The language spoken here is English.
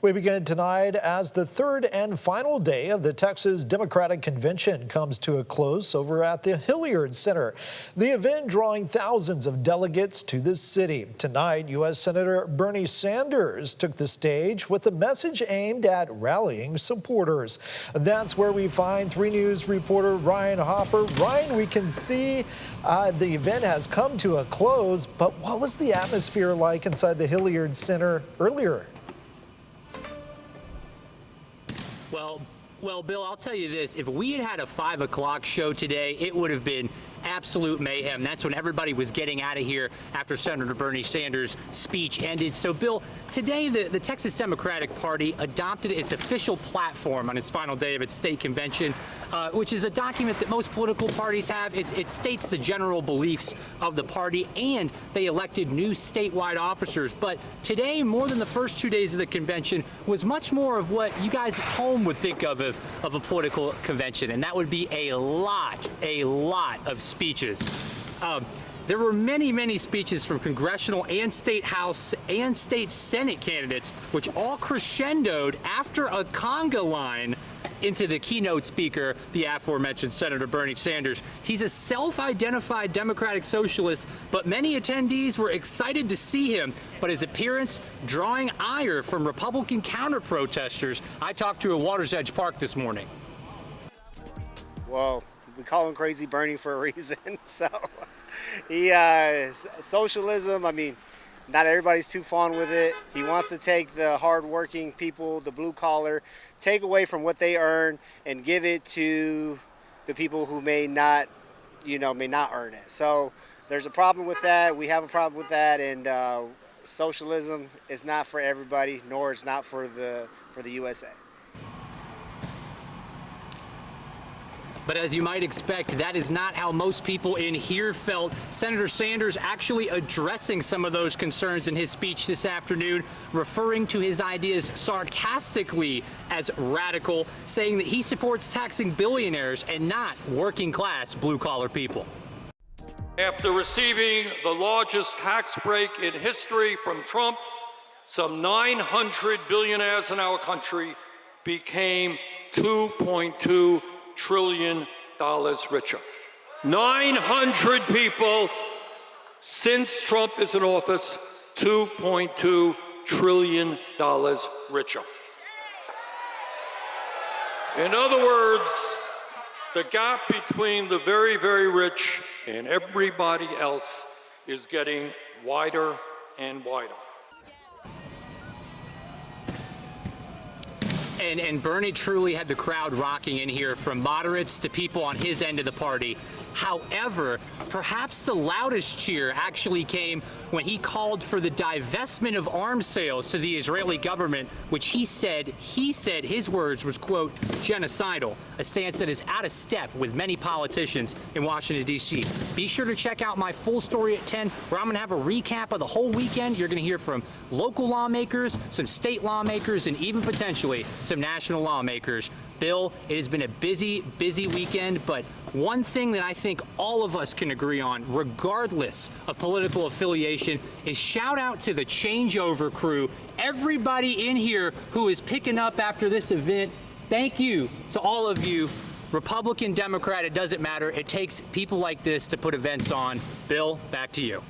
We begin tonight as the third and final day of the Texas Democratic Convention comes to a close over at the Hilliard Center. The event drawing thousands of delegates to the city. Tonight, U.S. Senator Bernie Sanders took the stage with a message aimed at rallying supporters. That's where we find 3 News reporter Ryan Hopper. Ryan, we can see the event has come to a close, but what was the atmosphere like inside the Hilliard Center earlier? Well, Bill, I'll tell you this. If we had had a 5 o'clock show today, it would have been absolute mayhem. That's when everybody was getting out of here after Senator Bernie Sanders' speech ended. So, Bill, today the Texas Democratic Party adopted its official platform on its final day of its state convention, which is a document that most political parties have. It states the general beliefs of the party, and they elected new statewide officers. But today, more than the first 2 days of the convention, was much more of what you guys at home would think of a political convention, and that would be a lot of speeches. There were many speeches from congressional and state House and state Senate candidates, which all crescendoed after a conga line into the keynote speaker, the aforementioned Senator Bernie Sanders. He's a self-identified Democratic socialist, but many attendees were excited to see him, but his appearance drawing ire from Republican counter-protesters. I talked to a Water's Edge Park this morning. Well, we call him Crazy Bernie for a reason. So, socialism, I mean, not everybody's too fond with it. He wants to take the hardworking people, the blue collar, take away from what they earn and give it to the people who may not earn it. So there's a problem with that. We have a problem with that, and socialism is not for everybody, nor it's not for the USA. But as you might expect, that is not how most people in here felt. Senator Sanders actually addressing some of those concerns in his speech this afternoon, referring to his ideas sarcastically as radical, saying that he supports taxing billionaires and not working-class blue-collar people. After receiving the largest tax break in history from Trump, some 900 billionaires in our country became $2.2 trillion richer. 900 people since Trump is in office, $2.2 trillion richer. In other words, the gap between the very, very rich and everybody else is getting wider and wider. And Bernie truly had the crowd rocking in here, from moderates to people on his end of the party. However, perhaps the loudest cheer actually came when he called for the divestment of arms sales to the Israeli government, which he said his words was, quote, genocidal, a stance that is out of step with many politicians in Washington, D.C. Be sure to check out my full story at 10, where I'm going to have a recap of the whole weekend. You're going to hear from local lawmakers, some state lawmakers, and even potentially some national lawmakers. Bill, it has been a busy weekend, but one thing that I think all of us can agree on, regardless of political affiliation, is shout out to the changeover crew. Everybody in here who is picking up after this event, thank you to all of you. Republican, Democrat, it doesn't matter. It takes people like this to put events on. Bill, back to you.